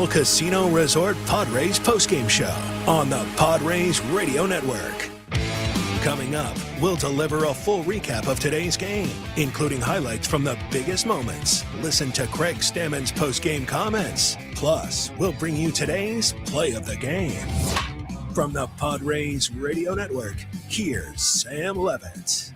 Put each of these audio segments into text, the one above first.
Jamul Casino Resort Padres postgame show on the Padres Radio Network. Coming up, we'll deliver a full recap of today's game, including highlights from the biggest moments. Listen to Craig Stammen's postgame comments. Plus, we'll bring you today's play of the game. From the Padres Radio Network, here's Sam Levitt.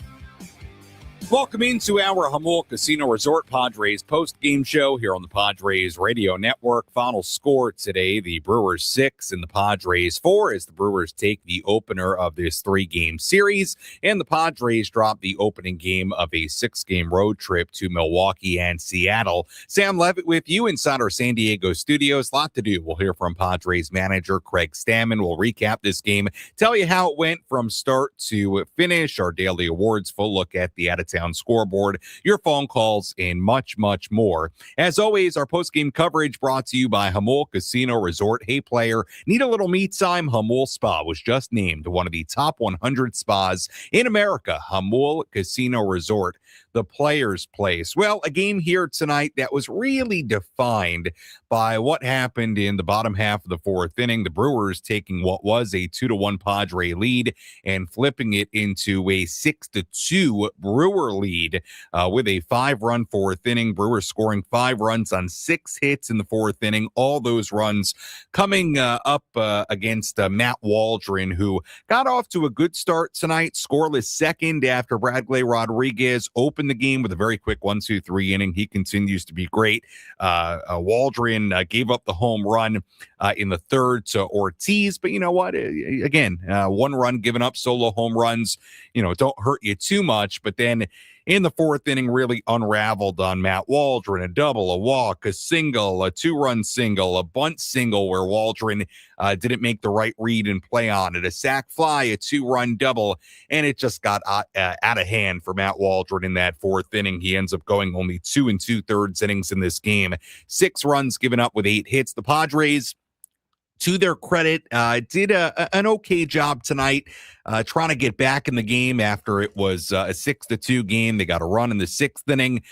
Welcome into our Jamul Casino Resort Padres post-game show here on the Padres Radio Network. Final score today, the Brewers 6 and the Padres 4 as the Brewers take the opener of this 3-game series, and the Padres drop the opening game of a 6-game road trip to Milwaukee and Seattle. Sam Levitt with you inside our San Diego studios. A lot to do. We'll hear from Padres manager Craig Stammen. We'll recap this game, tell you how it went from start to finish, our daily awards, full look at the out-of-town scoreboard, your phone calls, and much, much more. As always, our post-game coverage brought to you by Jamul Casino Resort. Hey, player, need a little me time? Jamul Spa was just named one of the top 100 spas in America. Jamul Casino Resort, the player's place. Well, a game here tonight that was really defined by what happened in the bottom half of the fourth inning. The Brewers taking what was a 2-1 Padre lead and flipping it into a 6-2 Brewer lead with a 5-run fourth inning. Brewers scoring 5 runs on 6 hits in the fourth inning. All those runs coming up against Matt Waldron, who got off to a good start tonight. Scoreless second after Bradley Rodriguez opened the game with a very quick 1-2-3 inning. He continues to be great. Waldron gave up the home run in the third to Ortiz, but you know what? Again, 1 run given up, solo home runs, don't hurt you too much. But then in the fourth inning, really unraveled on Matt Waldron. A double, a walk, a single, a 2-run single, a bunt single where Waldron didn't make the right read and play on it, a sac fly, a 2-run double, and it just got out of hand for Matt Waldron in that fourth inning. He ends up going only 2 2/3 innings in this game. 6 runs given up with 8 hits. The Padres, to their credit, did an okay job tonight trying to get back in the game after it was a 6-2 game. They got a run in the 6th inning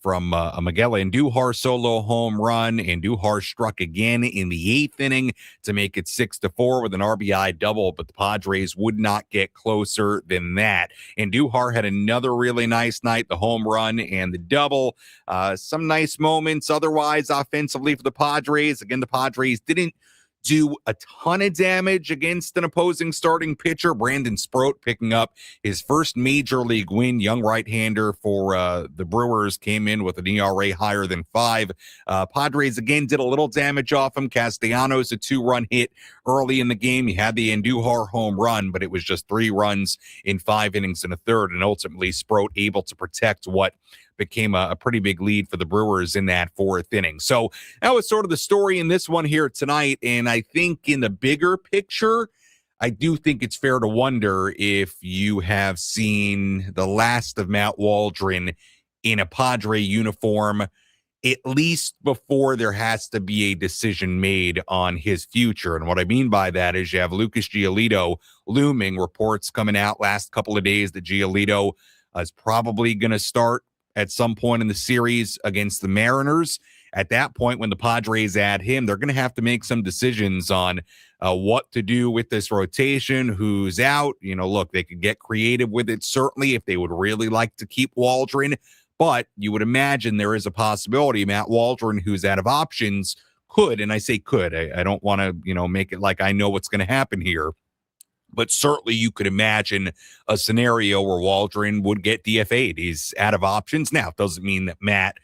from a Miguel Andujar solo home run. Andujar struck again in the 8th inning to make it 6-4 with an RBI double, but the Padres would not get closer than that. Andujar had another really nice night, the home run and the double. Some nice moments otherwise offensively for the Padres. Again, the Padres didn't do a ton of damage against an opposing starting pitcher. Brandon Sproat picking up his first major league win. Young right-hander for the Brewers came in with an ERA higher than 5. Padres again did a little damage off him. Castellanos, a 2-run hit early in the game. He had the Andujar home run, but it was just 3 runs in 5 innings and a third, and ultimately Sproat able to protect what became a pretty big lead for the Brewers in that 4th inning. So that was sort of the story in this one here tonight. And I think in the bigger picture, I do think it's fair to wonder if you have seen the last of Matt Waldron in a Padre uniform, at least before there has to be a decision made on his future. And what I mean by that is you have Lucas Giolito looming. Reports coming out last couple of days that Giolito is probably going to start at some point in the series against the Mariners. At that point, when the Padres add him, they're going to have to make some decisions on what to do with this rotation, who's out. Look, they could get creative with it, certainly, if they would really like to keep Waldron. But you would imagine there is a possibility Matt Waldron, who's out of options, could, and I say could, I don't want to, make it like I know what's going to happen here. But certainly you could imagine a scenario where Waldron would get DFA'd. He's out of options. Now, it doesn't mean that Matt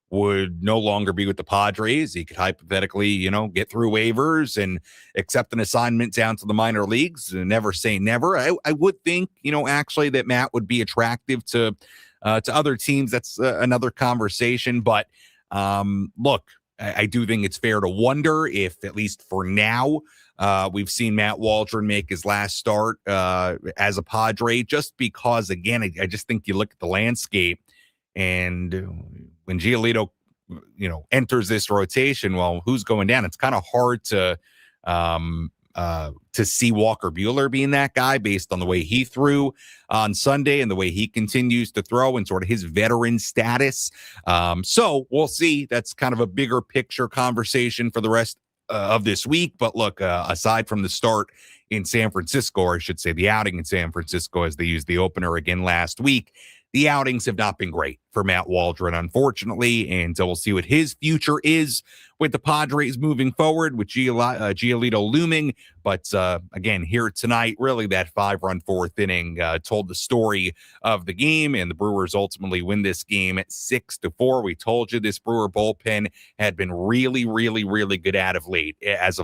would no longer be with the Padres. He could hypothetically, get through waivers and accept an assignment down to the minor leagues. Never say never. I would think, actually that Matt would be attractive to other teams. That's another conversation. But look, I do think it's fair to wonder if, at least for now, we've seen Matt Waldron make his last start as a Padre, just because, again, I just think you look at the landscape, and when Giolito, enters this rotation, well, who's going down? It's kind of hard to see Walker Buehler being that guy based on the way he threw on Sunday and the way he continues to throw and sort of his veteran status. So we'll see. That's kind of a bigger picture conversation for the rest of this week. But look, aside from the start in San Francisco, or I should say the outing in San Francisco as they used the opener again last week, the outings have not been great for Matt Waldron, unfortunately, and so we'll see what his future is with the Padres moving forward, with Giolito looming. But again, here tonight, really that 5-run fourth inning told the story of the game, and the Brewers ultimately win this game at 6-4. We told you this Brewer bullpen had been really, really, really good as of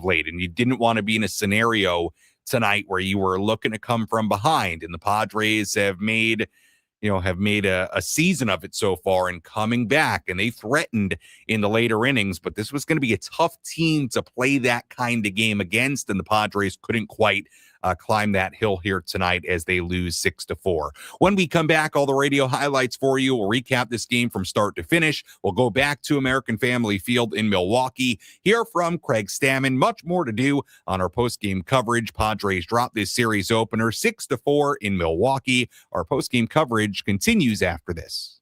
late, and you didn't want to be in a scenario tonight where you were looking to come from behind, and the Padres have made a season of it so far and coming back, and they threatened in the later innings, but this was going to be a tough team to play that kind of game against, and the Padres couldn't quite climb that hill here tonight as they lose 6-4. When we come back, all the radio highlights for you. We'll recap this game from start to finish. We'll go back to American Family Field in Milwaukee, hear from Craig Stammen. Much more to do on our post-game coverage. Padres drop this series opener 6-4 in Milwaukee. Our post-game coverage continues after this.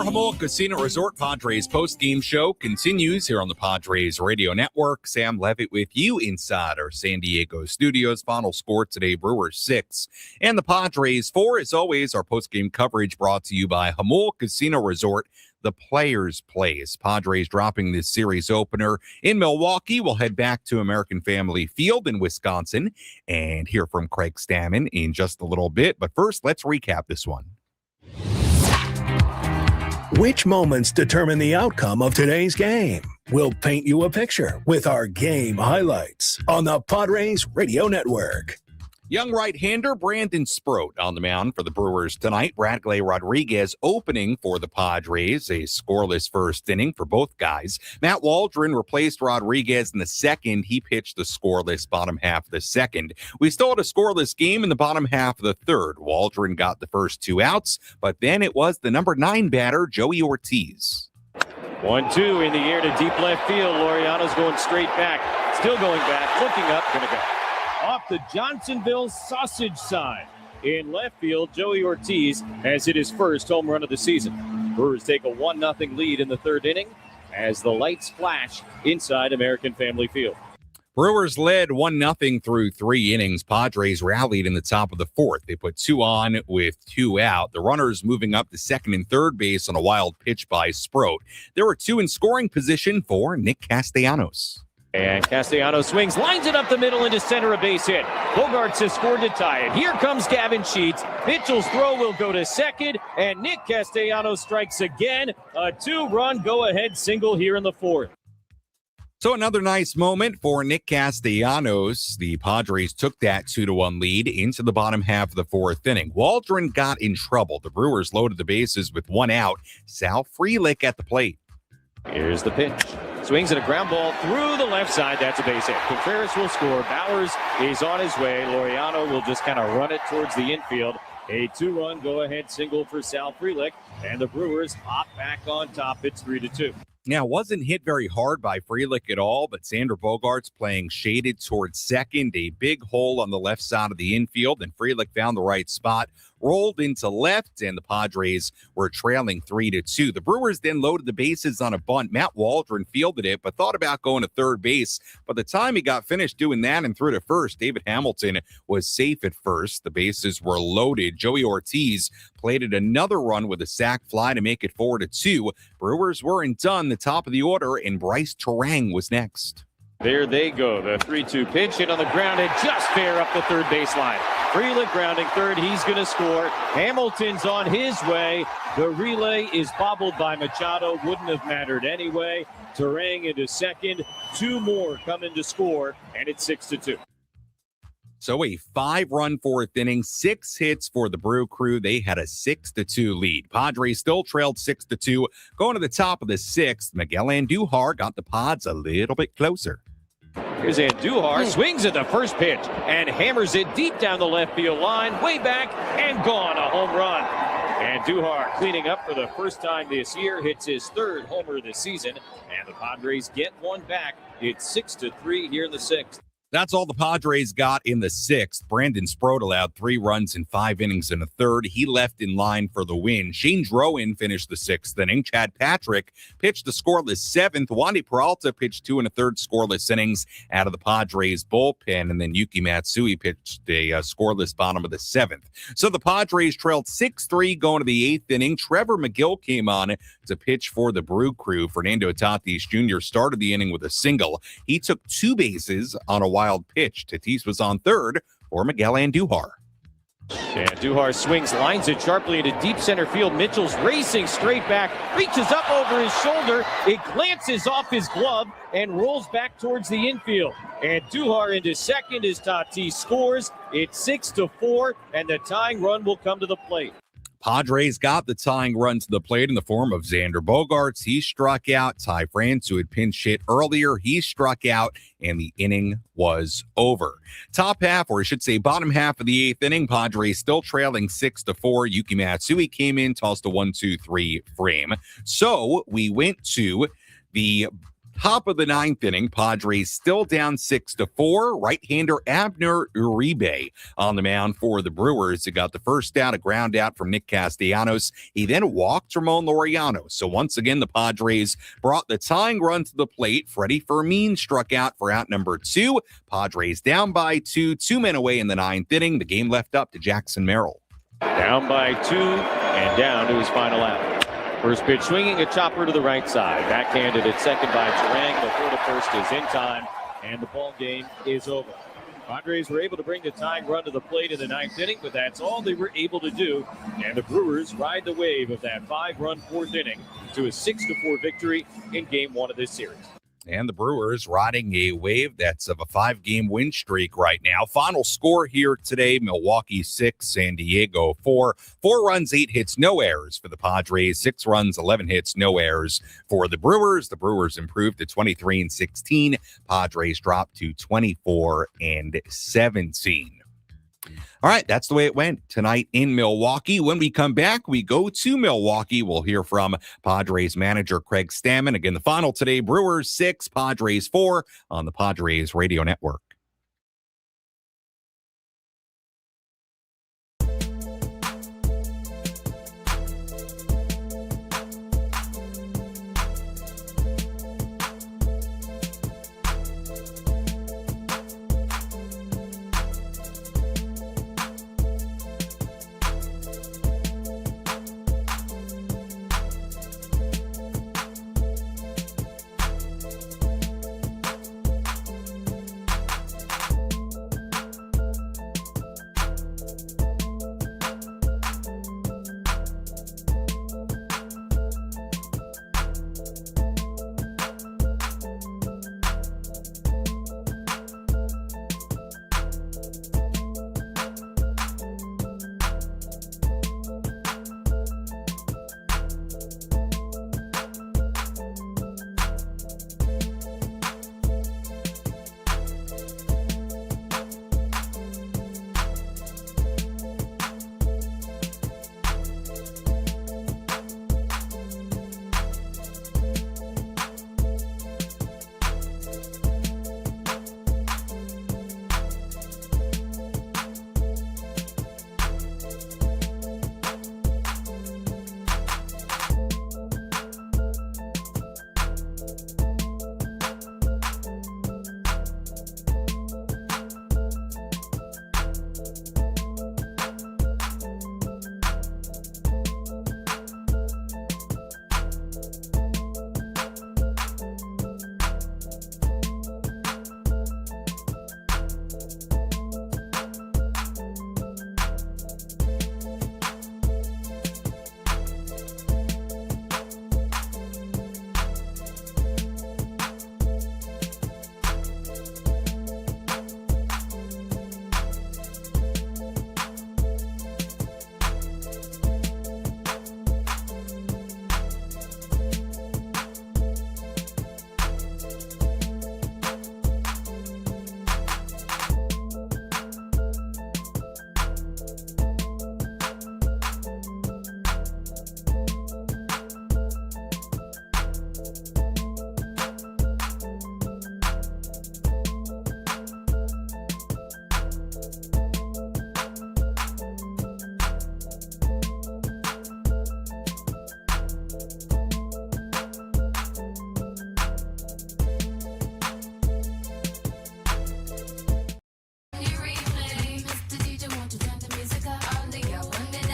Jamul Casino Resort Padres post-game show continues here on the Padres Radio Network. Sam Levitt with you inside our San Diego studios. Final score today, Brewers 6 and the Padres 4. As always, our post-game coverage brought to you by Jamul Casino Resort, the Players' Place. Padres dropping this series opener in Milwaukee. We'll head back to American Family Field in Wisconsin and hear from Craig Stammen in just a little bit. But first, let's recap this one. Which moments determine the outcome of today's game? We'll paint you a picture with our game highlights on the Padres Radio Network. Young right-hander Brandon Sproat on the mound for the Brewers tonight. Bradley Rodriguez opening for the Padres, a scoreless first inning for both guys. Matt Waldron replaced Rodriguez in the second. He pitched the scoreless bottom half of the second. We still had a scoreless game in the bottom half of the third. Waldron got the first 2 outs, but then it was the number 9 batter, Joey Ortiz. 1-2 in the air to deep left field. Laureano's going straight back. Still going back, looking up, gonna go. Off the Johnsonville sausage side. In left field, Joey Ortiz has hit his first home run of the season. Brewers take a 1-0 lead in the third inning as the lights flash inside American Family Field. Brewers led 1-0 through 3 innings. Padres rallied in the top of the fourth. They put 2 on with 2 out. The runners moving up to second and third base on a wild pitch by Sproat. There were 2 in scoring position for Nick Castellanos. And Castellanos swings, lines it up the middle into center, a base hit. Bogarts has scored to tie it. Here comes Gavin Sheets. Mitchell's throw will go to second, and Nick Castellanos strikes again. A 2-run go-ahead single here in the fourth. So another nice moment for Nick Castellanos. The Padres took that 2-1 lead into the bottom half of the fourth inning. Waldron got in trouble. The Brewers loaded the bases with 1 out. Sal Frelick at the plate. Here's the pitch. Swings at a ground ball through the left side. That's a base hit. Contreras will score. Bowers is on his way. Laureano will just kind of run it towards the infield. A 2-run go-ahead single for Sal Frelick. And the Brewers hop back on top. It's 3-2. Now, wasn't hit very hard by Frelick at all, but Xander Bogaerts playing shaded towards second, a big hole on the left side of the infield, and Frelick found the right spot, rolled into left, and the Padres were trailing 3-2. The Brewers then loaded the bases on a bunt. Matt Waldron fielded it, but thought about going to third base. By the time he got finished doing that and threw to first, David Hamilton was safe at first. The bases were loaded. Joey Ortiz plated another run with a sac fly to make it 4-2. Brewers weren't done. The top of the order, and Bryce Terang was next. There they go. The 3-2 pitch hit on the ground and just fair up the third baseline. Frelick grounding third. He's going to score. Hamilton's on his way. The relay is bobbled by Machado. Wouldn't have mattered anyway. Terang into second. 2 more coming to score, and it's 6-2. So a 5-run fourth inning, 6 hits for the Brew Crew. They had a 6-2 lead. Padres still trailed 6-2. Going to the top of the 6th, Miguel Andujar got the Pods a little bit closer. Here's Andujar, swings at the first pitch and hammers it deep down the left field line, way back and gone, a home run. Andujar cleaning up for the first time this year, hits his 3rd homer of the season, and the Padres get one back. It's 6-3 here in the 6th. That's all the Padres got in the 6th. Brandon Sproat allowed 3 runs in 5 innings and a third. He left in line for the win. Shane Drowan finished the 6th inning. Chad Patrick pitched the scoreless 7th. Wandy Peralta pitched 2 1/3 scoreless innings out of the Padres bullpen. And then Yuki Matsui pitched a scoreless bottom of the 7th. So the Padres trailed 6-3 going to the 8th inning. Trevor McGill came on to pitch for the Brew Crew. Fernando Tatis Jr. started the inning with a single. He took 2 bases on a wild pitch. Tatis was on third for Miguel Andujar. Andujar swings, lines it sharply into deep center field. Mitchell's racing straight back, reaches up over his shoulder. It glances off his glove and rolls back towards the infield. Andujar into second as Tatis scores. It's 6-4, and the tying run will come to the plate. Padres got the tying run to the plate in the form of Xander Bogaerts. He struck out. Ty France, who had pinch hit earlier, he struck out, and the inning was over. Top half, or I should say bottom half of the 8th inning, Padres still trailing 6-4. Yuki Matsui came in, tossed a 1-2-3 frame. So we went to the top of the 9th inning. Padres still down 6-4. Right-hander Abner Uribe on the mound for the Brewers. He got the first out, a ground out from Nick Castellanos. He then walked Ramon Laureano. So once again, the Padres brought the tying run to the plate. Freddie Fermin struck out for out number 2. Padres down by 2, 2 men away in the 9th inning. The game left up to Jackson Merrill. Down by 2 and down to his final out. First pitch swinging, a chopper to the right side. Backhanded at second by Terang. The throw to first is in time, and the ball game is over. Padres were able to bring the tying run to the plate in the 9th inning, but that's all they were able to do. And the Brewers ride the wave of that 5-run 4th inning to a 6-4 victory in Game 1 of this series. and the Brewers riding a wave that's of a 5-game win streak right now. Final score here today, Milwaukee 6, San Diego 4. 4 runs, 8 hits, no errors for the Padres. 6 runs, 11 hits, no errors for the Brewers. The Brewers improved to 23-16. Padres dropped to 24-17. All right, that's the way it went tonight in Milwaukee. When we come back, we go to Milwaukee. We'll hear from Padres manager Craig Stammen. Again, the final today, Brewers 6, Padres 4 on the Padres Radio Network.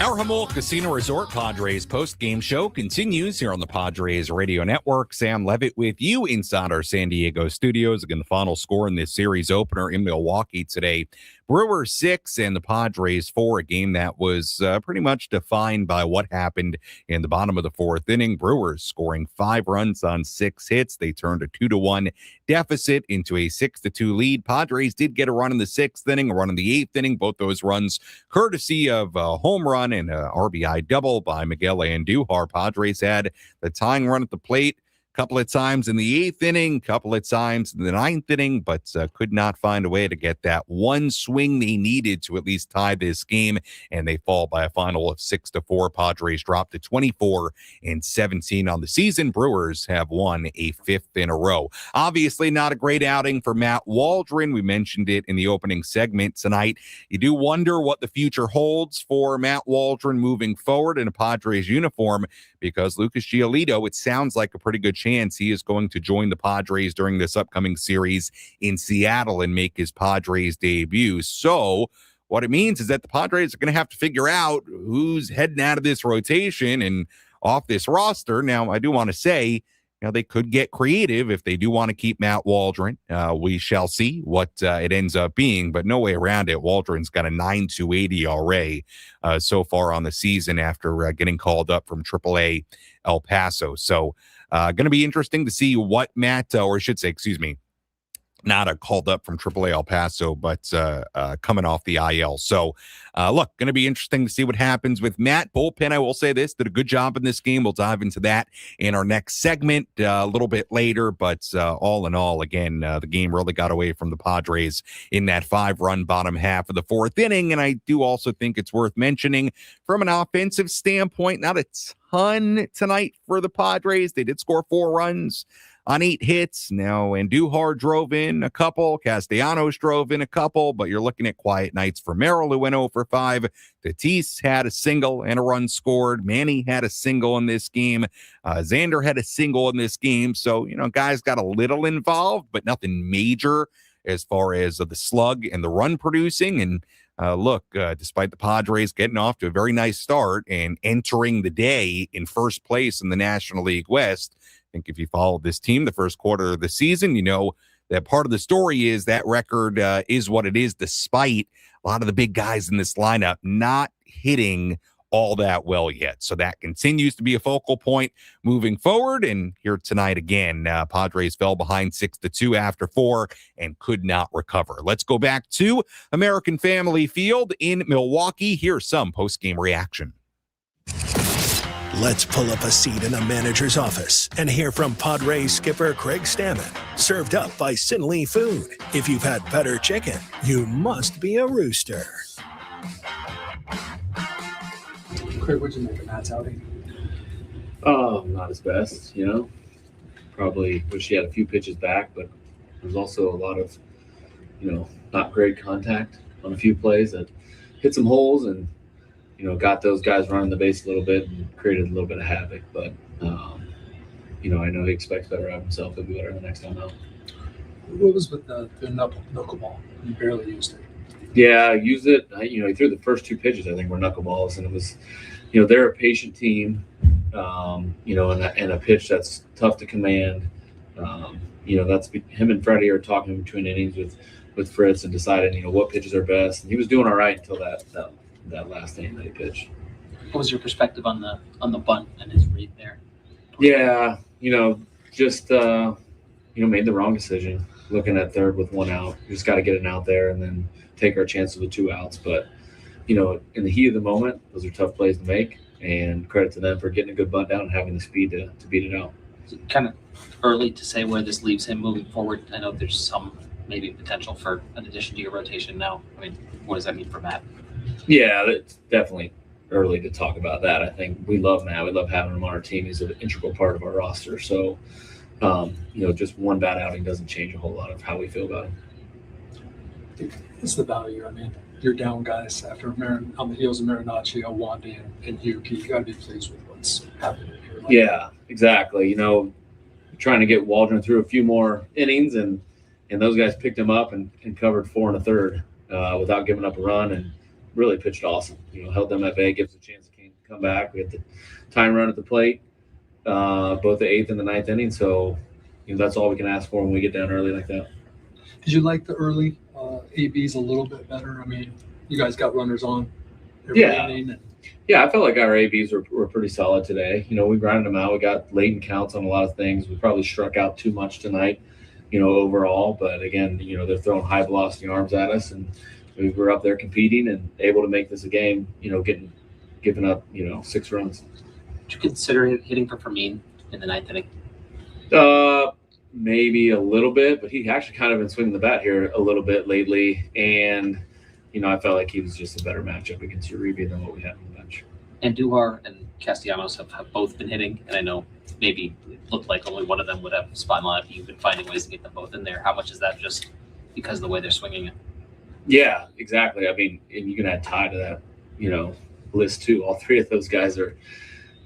Our Jamul Casino Resort Padres post-game show continues here on the Padres Radio Network. Sam Levitt with you inside our San Diego studios. Again, the final score in this series opener in Milwaukee today. Brewers 6 and the Padres 4, a game that was pretty much defined by what happened in the bottom of the 4th inning. Brewers scoring 5 runs on 6 hits. They turned a 2-1 deficit into a 6-2 lead. Padres did get a run in the 6th inning, a run in the 8th inning. Both those runs courtesy of a home run and a RBI double by Miguel Andujar. Padres had the tying run at the plate couple of times in the 8th inning, couple of times in the 9th inning, but could not find a way to get that one swing they needed to at least tie this game, and they fall by a final of 6-4. Padres drop to 24-17 on the season. Brewers have won a 5th in a row. Obviously not a great outing for Matt Waldron. We mentioned it in the opening segment tonight. You do wonder what the future holds for Matt Waldron moving forward in a Padres uniform, because Lucas Giolito, it sounds like a pretty good chance he is going to join the Padres during this upcoming series in Seattle and make his Padres debut. So what it means is that the Padres are going to have to figure out who's heading out of this rotation and off this roster. Now, I do want to say, they could get creative if they do want to keep Matt Waldron. We shall see what it ends up being, but no way around it. Waldron's got a 9.28 ERA so far on the season after getting called up from AAA El Paso. So going to be interesting to see what Matt, or I should say, excuse me, not a called up from AAA El Paso, but coming off the IL. So, look, going to be interesting to see what happens with Matt. Bullpen, I will say this, did a good job in this game. We'll dive into that in our next segment a little bit later. But all in all, again, the game really got away from the Padres in that 5-run bottom half of the 4th inning. And I do also think it's worth mentioning from an offensive standpoint, not a ton tonight for the Padres. They did score 4 runs on 8 hits. Now, Andujar drove in a couple. Castellanos drove in a couple, but you're looking at quiet nights for Merrill, who went 0 for 5. Tatis had a single and a run scored. Manny had a single in this game. Xander had a single in this game. So, guys got a little involved, but nothing major as far as the slug and the run producing. And look, despite the Padres getting off to a very nice start and entering the day in first place in the National League West, I think if you followed this team the first quarter of the season, you know that part of the story is that record is what it is, despite a lot of the big guys in this lineup not hitting all that well yet. So that continues to be a focal point moving forward. And here tonight again, Padres fell behind 6-2 after 4 and could not recover. Let's go back to American Family Field in Milwaukee. Here's some post-game reaction. Let's pull up a seat in a manager's office and hear from Padres skipper Craig Stammen. Served up by Sinley Food. If you've had better chicken, you must be a rooster. Craig, what'd you make of Matt's outing? Not his best, Probably wish he had a few pitches back, but there's also a lot of, not great contact on a few plays that hit some holes and, got those guys running the base a little bit and created a little bit of havoc. But, I know he expects better out of himself. He'll be better the next time out. What was with the knuckleball? You barely used it. Yeah, I used it. He threw the first 2 pitches, I think, were knuckleballs. And it was, they're a patient team, and a pitch that's tough to command. That's him and Freddie are talking between innings with Fritz and deciding, what pitches are best. And he was doing all right until that last inning that he pitched. What was your perspective on the bunt and his read there? Yeah, just made the wrong decision. Looking at third with 1 out, we just got to get it out there and then take our chances with 2 outs. But in the heat of the moment, those are tough plays to make, and credit to them for getting a good bunt down and having the speed to beat it out. Is it kind of early to say where this leaves him moving forward? I know there's some maybe potential for an addition to your rotation now. I mean, what does that mean for Matt? Yeah, it's definitely early to talk about that. I think we love Matt. We love having him on our team. He's an integral part of our roster. So, just one bad outing doesn't change a whole lot of how we feel about him. It's the value. I mean, you're down guys after on the heels of Marinaccio, Wandy, and Yuki. You got to be pleased with what's happening here. Yeah, exactly. Trying to get Waldron through a few more innings, and those guys picked him up and covered 4 1/3 without giving up a run, and really pitched awesome. Held them at bay, gives a chance to come back. We had the time run at the plate, both the 8th and the 9th inning. So, that's all we can ask for when we get down early like that. Did you like the early ABs a little bit better? I mean, you guys got runners on every inning. Yeah, I felt like our ABs were pretty solid today. We grinded them out. We got late in counts on a lot of things. We probably struck out too much tonight, overall. But again, they're throwing high velocity arms at us, and we were up there competing and able to make this a game, giving up, 6 runs. Did you consider hitting for Fermin in the 9th inning? Maybe a little bit, but he actually kind of been swinging the bat here a little bit lately. And, I felt like he was just a better matchup against Uribe than what we had on the bench. And Duhar and Castellanos have both been hitting. And I know maybe it looked like only one of them would have spot line. You've been finding ways to get them both in there. How much is that just because of the way they're swinging it? Yeah, exactly. I mean, and you can add Ty to that, list too. All 3 of those guys are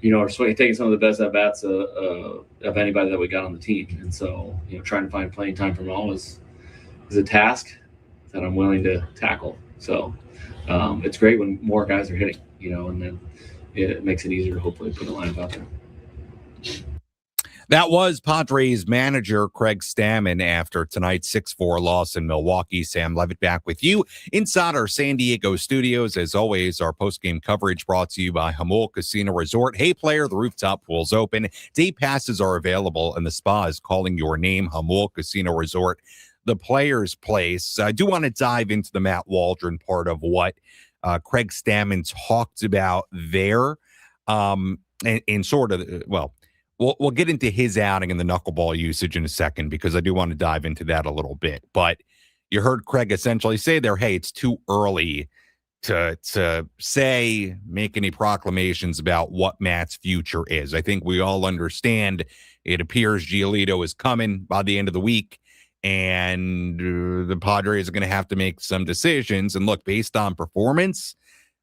swinging, taking some of the best at bats of anybody that we got on the team. And so, trying to find playing time for them all is a task that I'm willing to tackle. So, it's great when more guys are hitting, and then it makes it easier to hopefully put a lineup out there. That was Padres manager Craig Stammen after tonight's 6-4 loss in Milwaukee. Sam Levitt back with you inside our San Diego studios. As always, our postgame coverage brought to you by Jamul Casino Resort. Hey, player, the rooftop pool's open. Day passes are available, and the spa is calling your name. Jamul Casino Resort, the player's place. I do want to dive into the Matt Waldron part of what Craig Stammen talked about there, and sort of, well, we'll get into his outing and the knuckleball usage in a second, because I do want to dive into that a little bit. But you heard Craig essentially say there, hey, it's too early to make any proclamations about what Matt's future is. I think we all understand it appears Giolito is coming by the end of the week, and the Padres are going to have to make some decisions. And look, based on performance,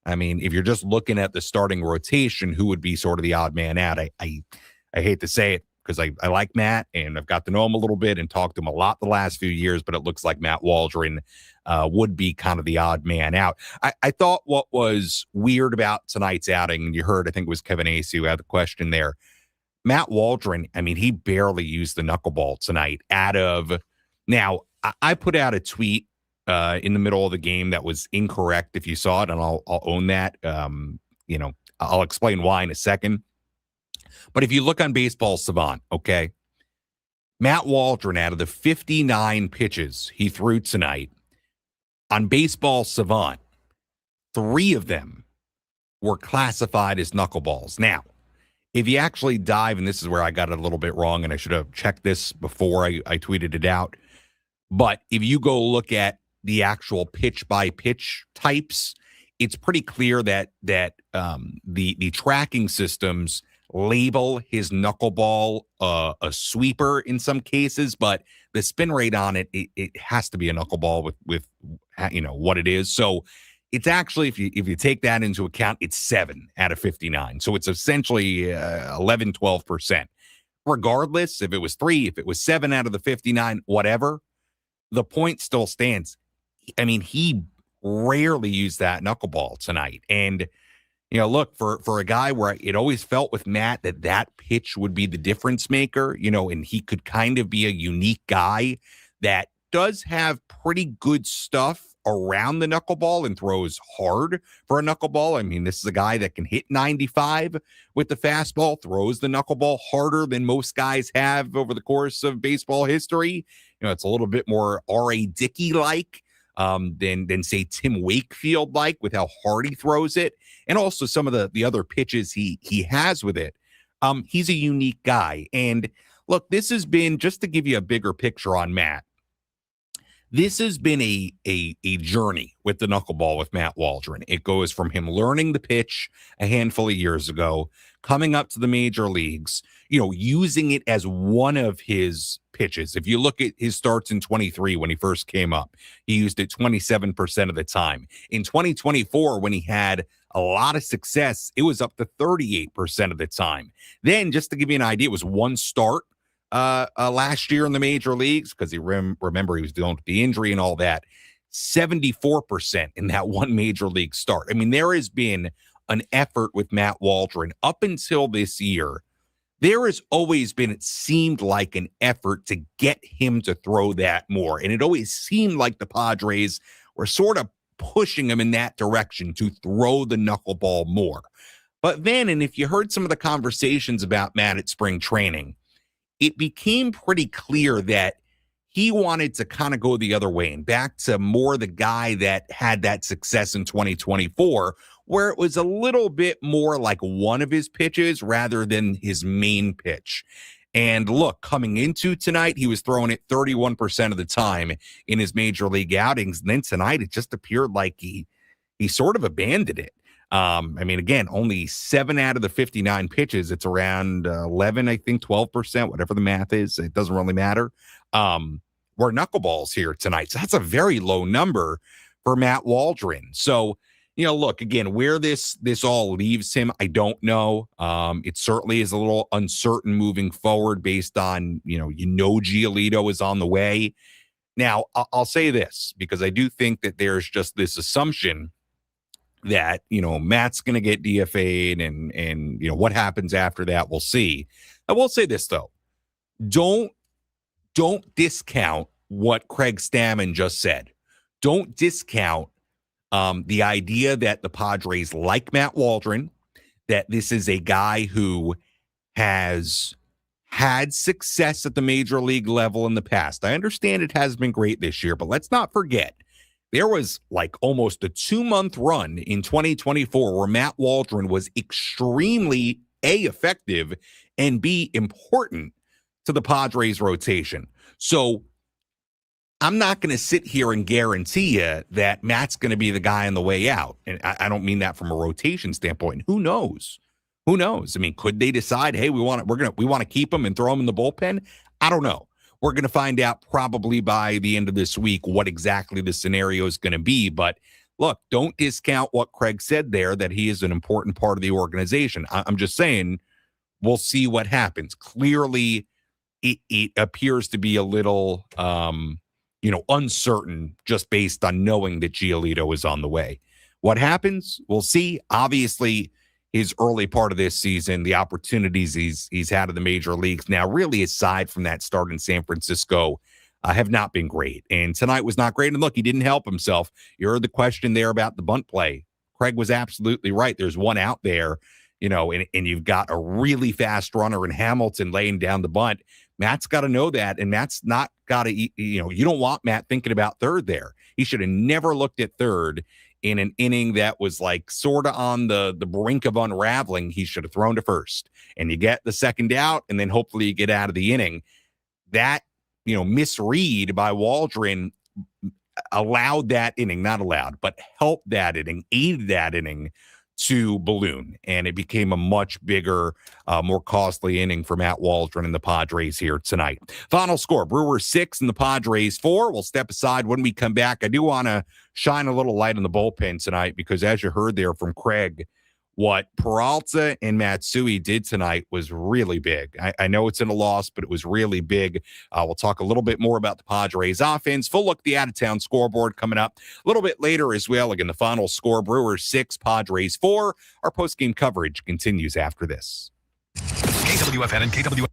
I mean, if you're just looking at the starting rotation, who would be sort of the odd man out? I hate to say it, because I like Matt, and I've got to know him a little bit and talked to him a lot the last few years, but it looks like Matt Waldron would be kind of the odd man out. I thought what was weird about tonight's outing, and you heard, I think it was Kevin Acey who had the question there, Matt Waldron, I mean, he barely used the knuckleball tonight. Now, I put out a tweet in the middle of the game that was incorrect, if you saw it, and I'll own that. I'll explain why in a second. But if you look on Baseball Savant, okay, Matt Waldron, out of the 59 pitches he threw tonight, on Baseball Savant, 3 of them were classified as knuckleballs. Now, if you actually dive, and this is where I got it a little bit wrong, and I should have checked this before I tweeted it out, but if you go look at the actual pitch-by-pitch types, it's pretty clear that the tracking systems label his knuckleball a sweeper in some cases, but the spin rate on it has to be a knuckleball with what it is. So it's actually, if you take that into account, it's 7 out of 59. So it's essentially 11-12%. Regardless, if it was 3, if it was 7 out of the 59, whatever, the point still stands. I mean, he rarely used that knuckleball tonight. And look, for a guy where it always felt with Matt that pitch would be the difference maker, and he could kind of be a unique guy that does have pretty good stuff around the knuckleball and throws hard for a knuckleball. I mean, this is a guy that can hit 95 with the fastball, throws the knuckleball harder than most guys have over the course of baseball history. It's a little bit more R.A. Dickey-like. Than say Tim Wakefield like with how hard he throws it, and also some of the other pitches he has with it. He's a unique guy. And look, this has been, just to give you a bigger picture on Matt, this has been a journey with the knuckleball with Matt Waldron. It goes from him learning the pitch a handful of years ago, coming up to the major leagues, using it as one of his pitches. If you look at his starts in 23 when he first came up, he used it 27% of the time. In 2024, when he had a lot of success, it was up to 38% of the time. Then, just to give you an idea, it was one start last year in the major leagues, because remember he was dealing with the injury and all that. 74% in that one major league start. I mean, there has been an effort with Matt Waldron up until this year. There has always been, it seemed like, an effort to get him to throw that more. And it always seemed like the Padres were sort of pushing him in that direction to throw the knuckleball more. But then, and if you heard some of the conversations about Matt at spring training, it became pretty clear that he wanted to kind of go the other way and back to more the guy that had that success in 2024, where it was a little bit more like one of his pitches rather than his main pitch. And look, coming into tonight, he was throwing it 31% of the time in his major league outings. And then tonight, it just appeared like he sort of abandoned it. I mean, again, only 7 out of the 59 pitches. It's around 11, I think, 12%, whatever the math is. It doesn't really matter. Were knuckleballs here tonight. So that's a very low number for Matt Waldron. So, look, again, where this all leaves him, I don't know. It certainly is a little uncertain moving forward based on, Giolito is on the way. Now, I'll say this, because I do think that there's just this assumption that, Matt's going to get DFA'd and what happens after that, we'll see. I will say this, though. don't discount what Craig Stammen just said. Don't discount the idea that the Padres like Matt Waldron, that this is a guy who has had success at the major league level in the past. I understand it has been great this year, but let's not forget there was like almost a 2-month run in 2024 where Matt Waldron was extremely A, effective, and B, important to the Padres rotation. So I'm not going to sit here and guarantee you that Matt's going to be the guy on the way out. And I don't mean that from a rotation standpoint. Who knows? Who knows? I mean, could they decide, hey, we want to keep him and throw him in the bullpen? I don't know. We're going to find out probably by the end of this week what exactly the scenario is going to be. But look, don't discount what Craig said there, that he is an important part of the organization. I'm just saying we'll see what happens. Clearly, it appears to be a little uncertain just based on knowing that Giolito is on the way. What happens? We'll see. Obviously, his early part of this season, the opportunities he's had in the major leagues now, really aside from that start in San Francisco, have not been great. And tonight was not great. And look, he didn't help himself. You heard the question there about the bunt play. Craig was absolutely right. There's one out there, and you've got a really fast runner in Hamilton laying down the bunt. Matt's got to know that, and Matt's not got to, you don't want Matt thinking about third there. He should have never looked at third in an inning that was like sort of on the brink of unraveling. He should have thrown to first, and you get the second out, and then hopefully you get out of the inning. That, misread by Waldron allowed that inning, not allowed, but helped that inning, aided that inning to balloon, and it became a much bigger, more costly inning for Matt Waldron and the Padres here tonight. Final score, Brewers 6 and the Padres 4. We'll step aside when we come back. I do want to shine a little light on the bullpen tonight because, as you heard there from Craig, what Peralta and Matsui did tonight was really big. I know it's in a loss, but it was really big. We'll talk a little bit more about the Padres offense. Full look at the out-of-town scoreboard coming up a little bit later as well. Again, the final score, Brewers 6, Padres 4. Our post-game coverage continues after this. KWFN and KW.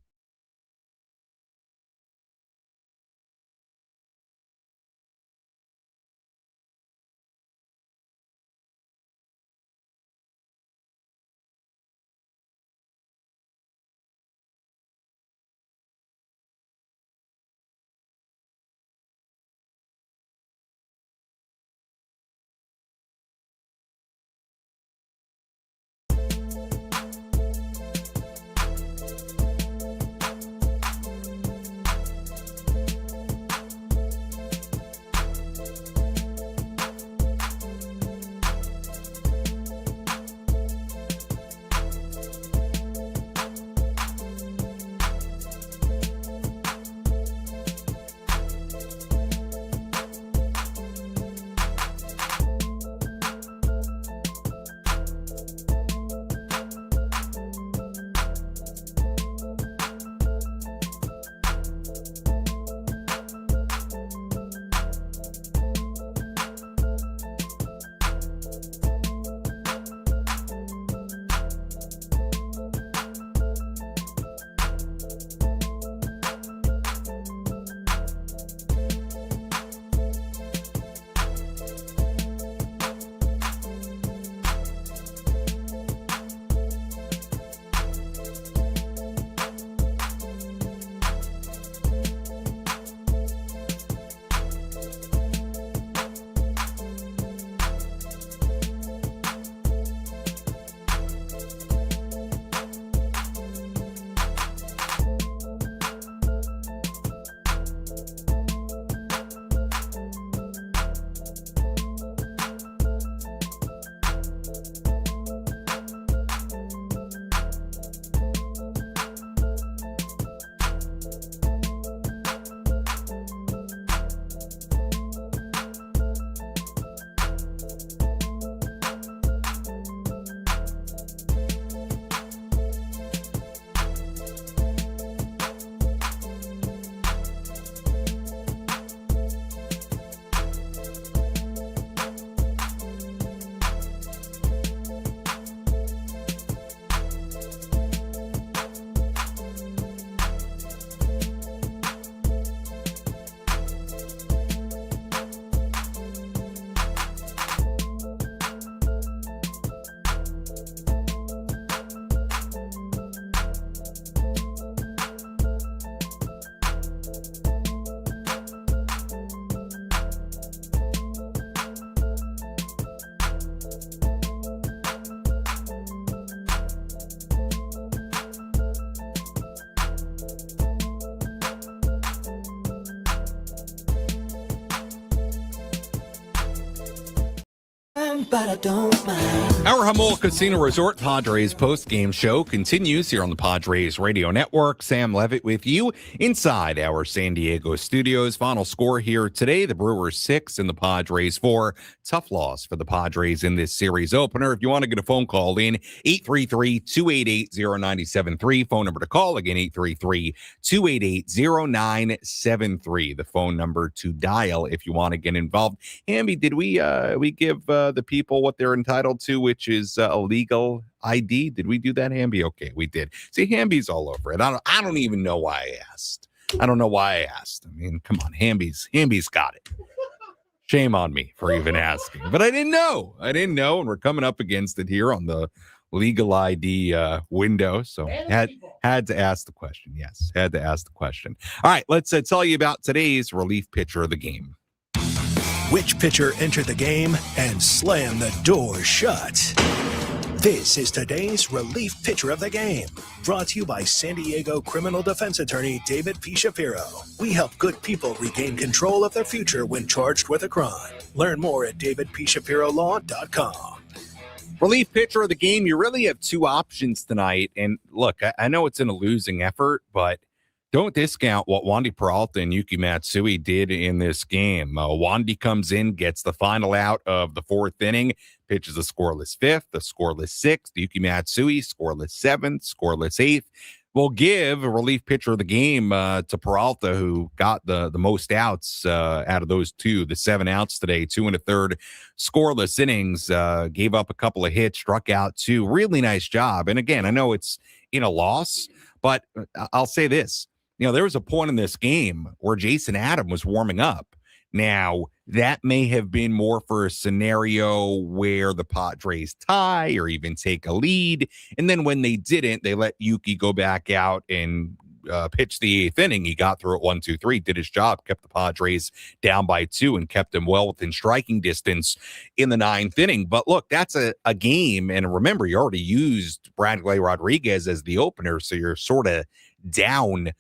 but I don't mind. Our Jamul Casino Resort Padres post-game show continues here on the Padres Radio Network. Sam Levitt with you inside our San Diego studios. Final score here today, the Brewers 6 and the Padres 4. Tough loss for the Padres in this series opener. If you want to get a phone call in, 833-288-0973. Phone number to call, again, 833-288-0973. The phone number to dial if you want to get involved. Hamby, did we give the people what they're entitled to, which is a legal ID? Did we do that, Hamby? Okay, we did. See, Hamby's all over it. I don't even know why I asked. I don't know why I asked. I mean, come on, Hamby's got it. Shame on me for even asking. But I didn't know, and we're coming up against it here on the legal ID window. So had to ask the question. Yes, had to ask the question. All right, let's tell you about today's relief pitcher of the game. Which pitcher entered the game and slammed the door shut? This is today's relief pitcher of the game, brought to you by San Diego criminal defense attorney David P. Shapiro. We help good people regain control of their future when charged with a crime. Learn more at davidpshapirolaw.com. Relief pitcher of the game, you really have two options tonight. And look, I know it's in a losing effort, but don't discount what Wandy Peralta and Yuki Matsui did in this game. Wandy comes in, gets the final out of the fourth inning, pitches a scoreless fifth, a scoreless sixth. Yuki Matsui, scoreless seventh, scoreless eighth. We'll give a relief pitcher of the game to Peralta, who got the most outs out of those two, the 7 outs today, 2 1/3 scoreless innings, gave up a couple of hits, struck out 2. Really nice job. And again, I know it's in a loss, but I'll say this. You know, there was a point in this game where Jason Adam was warming up. Now, that may have been more for a scenario where the Padres tie or even take a lead. And then when they didn't, they let Yuki go back out and pitch the 8th inning. He got through it 1-2-3, did his job, kept the Padres down by 2 and kept them well within striking distance in the 9th inning. But look, that's a game. And remember, you already used Bradley Rodriguez as the opener, so you're sort of down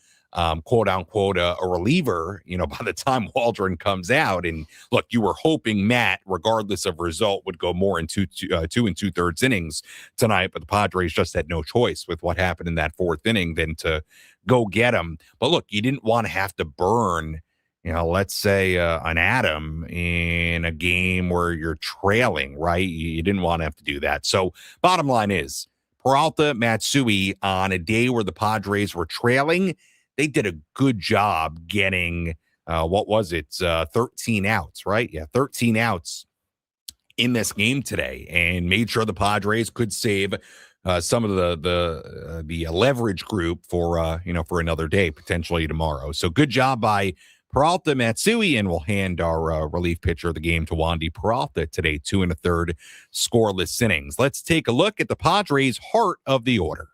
quote unquote, a reliever, by the time Waldron comes out. And look, you were hoping Matt, regardless of result, would go more in 2 2/3 innings tonight, but the Padres just had no choice with what happened in that 4th inning than to go get him. But look, you didn't want to have to burn, let's say an Adam in a game where you're trailing, right? You didn't want to have to do that. So bottom line is, Peralta, Matsui, on a day where the Padres were trailing, they did a good job getting, 13 outs, right? Yeah, 13 outs in this game today, and made sure the Padres could save some of the leverage group for another day, potentially tomorrow. So good job by Peralta, Matsui, and we'll hand our relief pitcher of the game to Wandy Peralta today, 2 1/3 scoreless innings. Let's take a look at the Padres' heart of the order.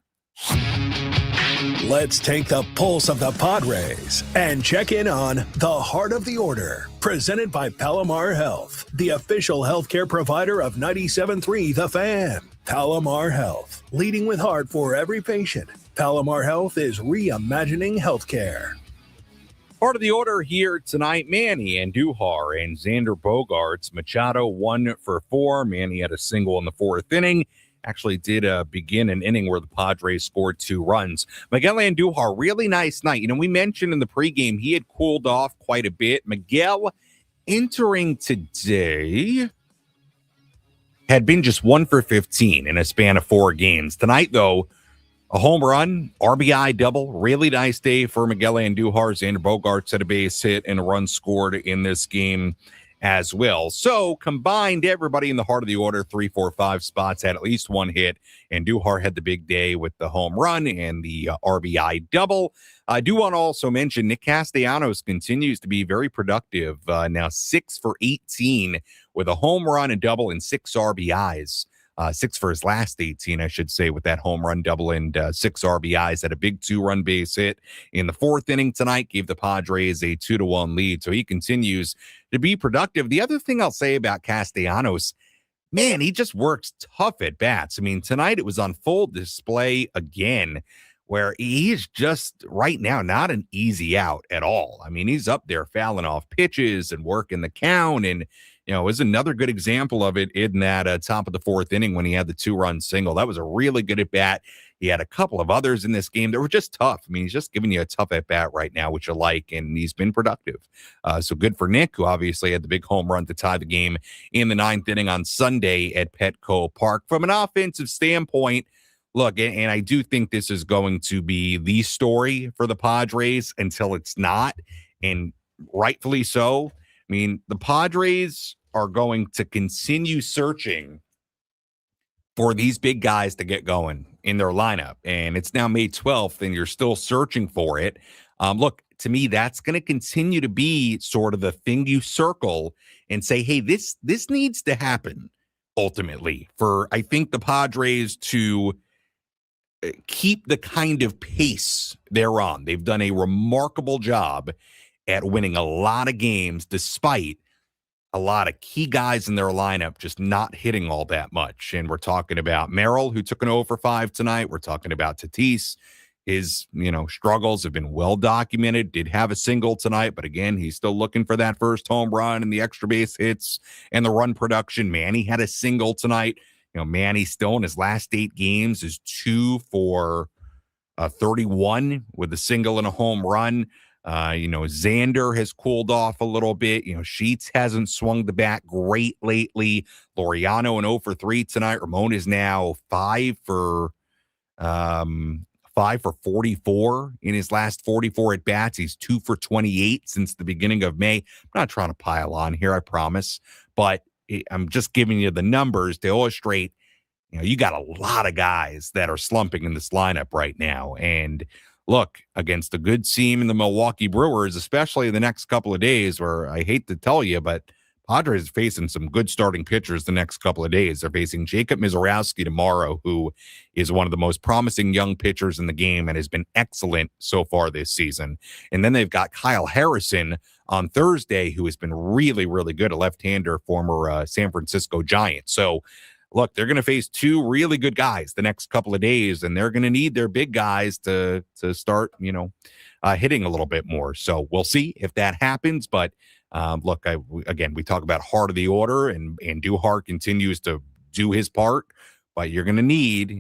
Let's take the pulse of the Padres and check in on the Heart of the Order, presented by Palomar Health, the official healthcare provider of 97.3 The Fan. Palomar Health, leading with heart for every patient. Palomar Health is reimagining healthcare. Part of the order here tonight, Manny Andujar and Xander Bogaerts. Machado 1 for 4. Manny had a single in the 4th inning. Actually did begin an inning where the Padres scored 2 runs. Miguel Andujar, really nice night. We mentioned in the pregame he had cooled off quite a bit. Miguel, entering today, had been just 1 for 15 in a span of 4 games. Tonight, though, a home run, RBI double. Really nice day for Miguel Andujar. Xander Bogaerts had a base hit and a run scored in this game as well. So combined, everybody in the heart of the order, 3, 4, 5 spots had at least 1 hit. And Duhar had the big day with the home run and the RBI double. I do want to also mention Nick Castellanos continues to be very productive. Now 6 for 18 with a home run, a double, and 6 RBIs. 6 for his last 18, I should say, with that home run double and 6 RBIs. Had a big 2-run base hit in the 4th inning tonight, gave the Padres a 2-1 lead. So he continues to be productive. The other thing I'll say about Castellanos, man, he just works tough at bats. Tonight it was on full display again, where he's just right now not an easy out at all. I mean, he's up there fouling off pitches and working the count, and is another good example of it in that top of the fourth inning when he had the 2-run single. That was a really good at bat. He had a couple of others in this game that were just tough. I mean, he's just giving you a tough at bat right now, which you like, and he's been productive. So good for Nick, who obviously had the big home run to tie the game in the 9th inning on Sunday at Petco Park. From an offensive standpoint, look, and I do think this is going to be the story for the Padres until it's not, and rightfully so. I mean, the Padres are going to continue searching for these big guys to get going in their lineup. And it's now May 12th, and you're still searching for it. Look, to me, that's going to continue to be sort of the thing you circle and say, hey, this needs to happen ultimately for, I think, the Padres to keep the kind of pace they're on. They've done a remarkable job at winning a lot of games despite a lot of key guys in their lineup just not hitting all that much. And we're talking about Merrill, who took an 0 for 5 tonight. We're talking about Tatis. His, struggles have been well documented. Did have a single tonight, but again, he's still looking for that first home run and the extra base hits and the run production. Manny had a single tonight. Manny still in his last 8 games is 2 for 31 with a single and a home run. Xander has cooled off a little bit. Sheets hasn't swung the bat great lately. Laureano an 0 for 3 tonight. Ramon is now 5 for 44 in his last 44 at bats. He's 2 for 28 since the beginning of May. I'm not trying to pile on here, I promise, but I'm just giving you the numbers to illustrate. You got a lot of guys that are slumping in this lineup right now, and look, against a good team in the Milwaukee Brewers, especially the next couple of days, where I hate to tell you, but Padres are facing some good starting pitchers the next couple of days. They're facing Jacob Mizorowski tomorrow, who is one of the most promising young pitchers in the game and has been excellent so far this season. And then they've got Kyle Harrison on Thursday, who has been really, really good, a left-hander, former San Francisco Giant. So, look, they're going to face 2 really good guys the next couple of days, and they're going to need their big guys to start, hitting a little bit more. So we'll see if that happens. But look, we talk about heart of the order, and Duhart continues to do his part. But you're going to need,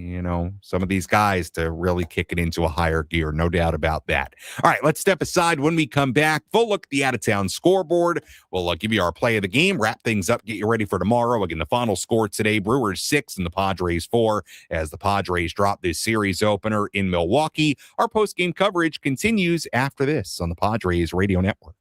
some of these guys to really kick it into a higher gear. No doubt about that. All right, let's step aside. When we come back, full look at the out-of-town scoreboard. We'll give you our play of the game, wrap things up, get you ready for tomorrow. Again, the final score today, Brewers 6 and the Padres 4 as the Padres drop this series opener in Milwaukee. Our post-game coverage continues after this on the Padres Radio Network.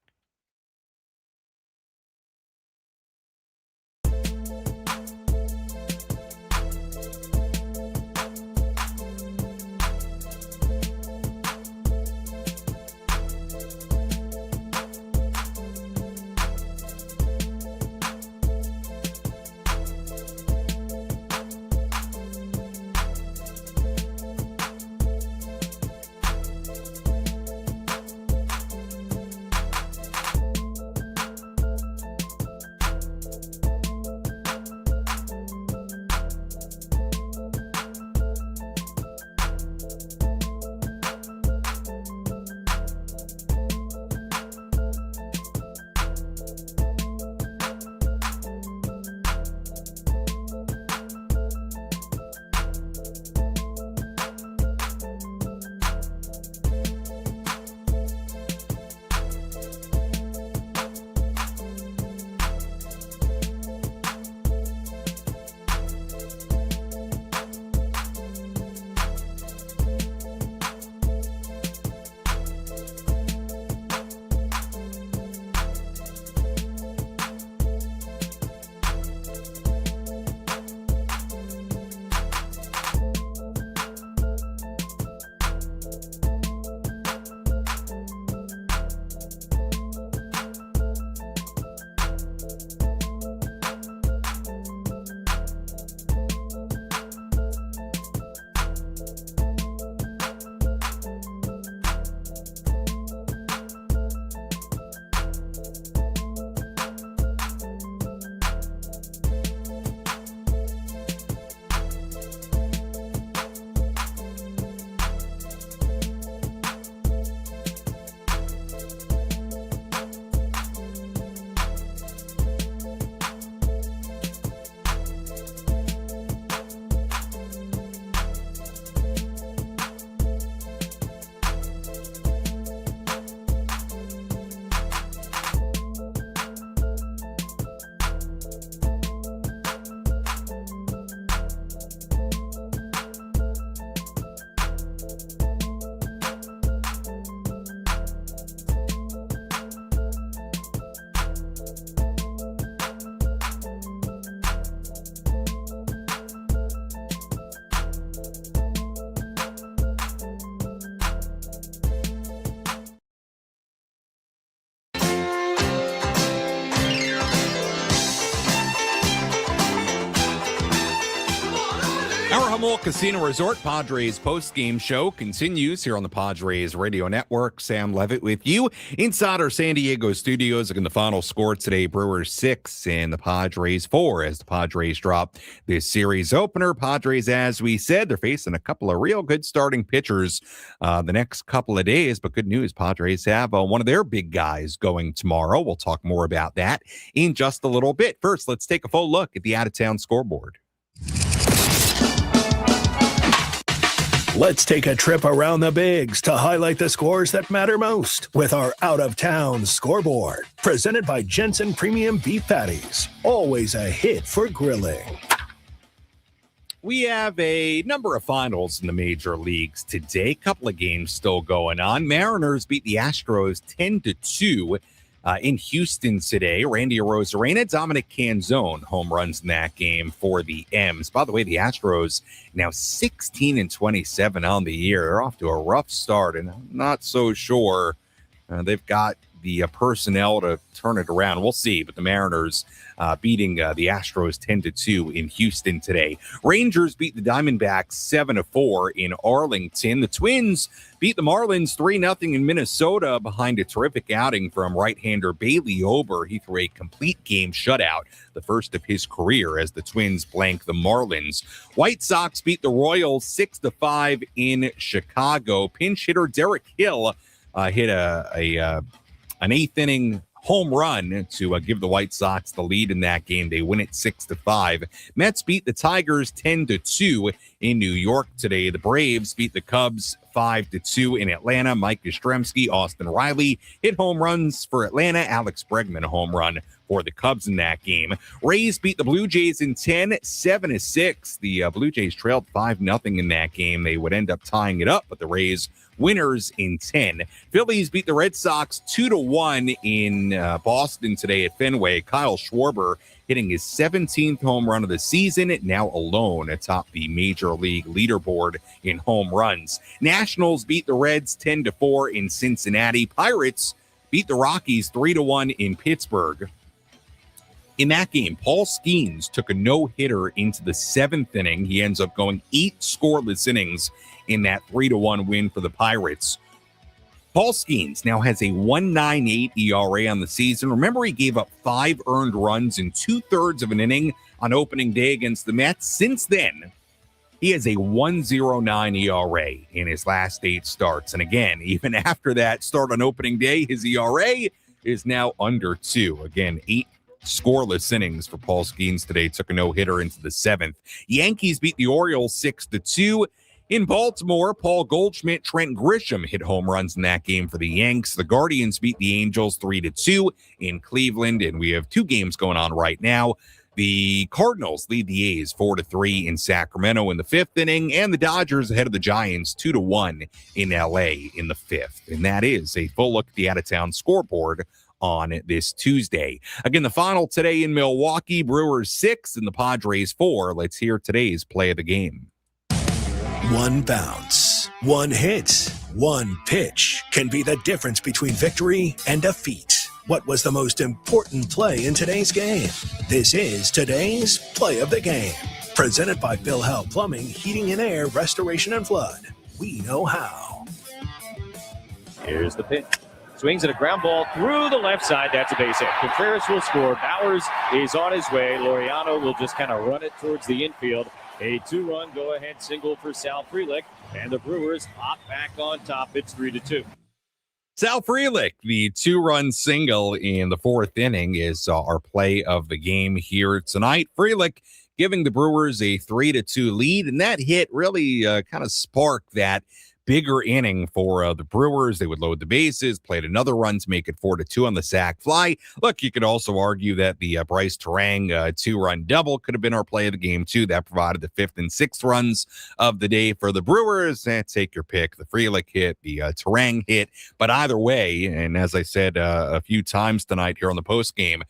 Jamul Casino Resort Padres post-game show continues here on the Padres Radio Network. Sam Levitt with you inside our San Diego studios. Again, the final score today, Brewers 6 and the Padres 4 as the Padres drop this series opener. Padres, as we said, they're facing a couple of real good starting pitchers the next couple of days. But good news, Padres have one of their big guys going tomorrow. We'll talk more about that in just a little bit. First, let's take a full look at the out-of-town scoreboard. Let's take a trip around the bigs to highlight the scores that matter most with our out-of-town scoreboard. Presented by Jensen Premium Beef Patties. Always a hit for grilling. We have a number of finals in the major leagues today. Couple of games still going on. Mariners beat the Astros 10-2 in Houston today. Randy Arozarena, Dominic Canzone home runs in that game for the M's. By the way, the Astros now 16-27 on the year. They're off to a rough start, and I'm not so sure they've got the personnel to turn it around. We'll see, but the Mariners beating the Astros 10-2 in Houston today. Rangers beat the Diamondbacks 7-4 in Arlington. The Twins beat the Marlins 3-0 in Minnesota behind a terrific outing from right-hander Bailey Ober. He threw a complete game shutout, the first of his career as the Twins blank the Marlins. White Sox beat the Royals 6-5 in Chicago. Pinch hitter Derek Hill hit an eighth-inning home run to give the White Sox the lead in that game. They win it 6-5. Mets beat the Tigers 10-2 in New York today. The Braves beat the Cubs 5-2 in Atlanta. Mike Yastrzemski, Austin Riley hit home runs for Atlanta. Alex Bregman a home run for the Cubs in that game. Rays beat the Blue Jays in 10, 7-6. The Blue Jays trailed 5-0 in that game. They would end up tying it up, but the Rays winners in 10. Phillies beat the Red Sox 2-1 in Boston today at Fenway. Kyle Schwarber hitting his 17th home run of the season, now alone atop the Major League leaderboard in home runs. Nationals beat the Reds 10-4 in Cincinnati. Pirates beat the Rockies 3-1 in Pittsburgh. In that game, Paul Skeens took a no-hitter into the 7th inning. He ends up going 8 scoreless innings in that 3-1 win for the Pirates. Paul Skeens now has a 1.98 ERA on the season. Remember, he gave up 5 earned runs in 2/3 of an inning on opening day against the Mets. Since then, he has a 1.09 ERA in his last 8 starts. And again, even after that start on opening day, his ERA is now under 2. Again, 8 scoreless innings for Paul Skeens today. Took a no-hitter into the 7th. Yankees beat the Orioles 6-2. In Baltimore, Paul Goldschmidt, Trent Grisham hit home runs in that game for the Yanks. The Guardians beat the Angels 3-2 in Cleveland, and we have 2 games going on right now. The Cardinals lead the A's 4-3 in Sacramento in the 5th inning, and the Dodgers ahead of the Giants 2-1 in LA in the 5th. And that is a full look at the out-of-town scoreboard on this Tuesday. Again, the final today in Milwaukee, Brewers 6 and the Padres 4. Let's hear today's play of the game. One bounce, one hit, one pitch can be the difference between victory and defeat. What was the most important play in today's game? This is today's play of the game. Presented by Bill Howe Plumbing, Heating and Air, Restoration and Flood. We know how. Here's the pitch. Swings at a ground ball through the left side. That's a base hit. Contreras will score. Bowers is on his way. Laureano will just kind of run it towards the infield. A 2-run go-ahead single for Sal Frelick, and the Brewers hop back on top. It's 3-2. Sal Frelick, the 2-run single in the 4th inning, is our play of the game here tonight. Frelick giving the Brewers a 3-2 lead, and that hit really kind of sparked that bigger inning for the Brewers. They would load the bases, played another run to make it 4-2 on the sac fly. Look, you could also argue that the Bryce Terang 2-run double could have been our play of the game too. That provided the 5th and 6th runs of the day for the Brewers. Take your pick. The Frelick hit, the Terang hit. But either way, and as I said a few times tonight here on the post game,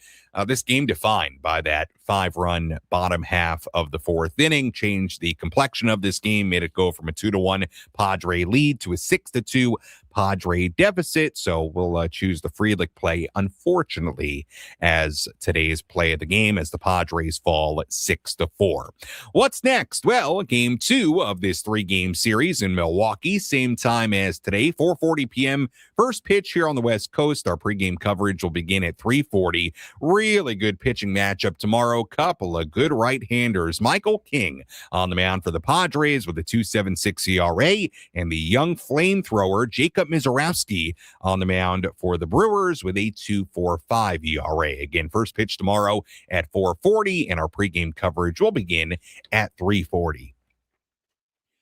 this game defined by that 5-run bottom half of the 4th inning, changed the complexion of this game, made it go from a 2-1 Padre lead to a 6-2 Padre deficit, so we'll choose the Friedlich play, unfortunately, as today's play of the game as the Padres fall 6-4. What's next? Well, game 2 of this 3-game series in Milwaukee, same time as today, 4:40 p.m. First pitch here on the West Coast. Our pregame coverage will begin at 3:40. Really good pitching matchup tomorrow. Couple of good right-handers. Michael King on the mound for the Padres with a 2.76 ERA, and the young flamethrower Jacob Mizorowski on the mound for the Brewers with a 2.45 ERA. Again, first pitch tomorrow at 4:40, and our pregame coverage will begin at 3:40.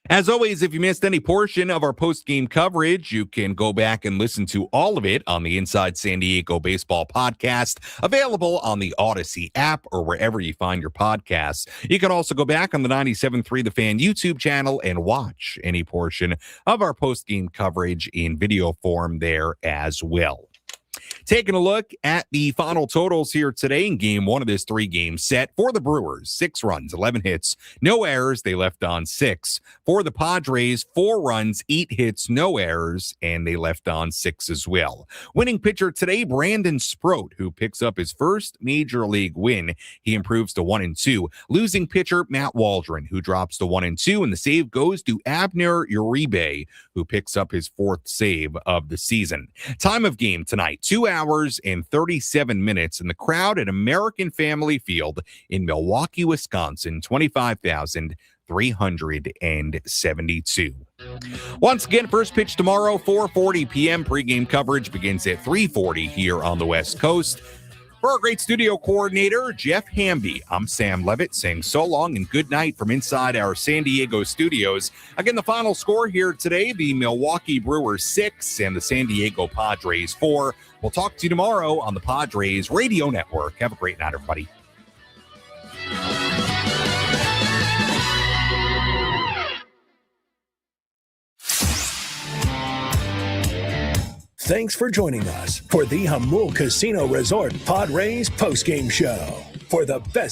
As always, if you missed any portion of our post-game coverage, you can go back and listen to all of it on the Inside San Diego Baseball podcast, available on the Odyssey app or wherever you find your podcasts. You can also go back on the 97.3 The Fan YouTube channel and watch any portion of our post-game coverage in video form there as well. Taking a look at the final totals here today in game 1 of this 3-game set. For the Brewers, 6 runs, 11 hits, no errors. They left on 6. For the Padres, 4 runs, 8 hits, no errors, and they left on 6 as well. Winning pitcher today, Brandon Sproat, who picks up his first major league win. He improves to 1-2. Losing pitcher, Matt Waldron, who drops to 1-2, and the save goes to Abner Uribe, who picks up his 4th save of the season. Time of game tonight, 2 hours and 37 minutes, and the crowd at American Family Field in Milwaukee, Wisconsin, 25,372. Once again, first pitch tomorrow, 4:40 p.m. Pregame coverage begins at 3:40 here on the West Coast. For our great studio coordinator, Jeff Hamby, I'm Sam Levitt saying so long and good night from inside our San Diego studios. Again, the final score here today, the Milwaukee Brewers 6 and the San Diego Padres 4. We'll talk to you tomorrow on the Padres Radio Network. Have a great night, everybody. Thanks for joining us for the Jamul Casino Resort Padres postgame show. For the best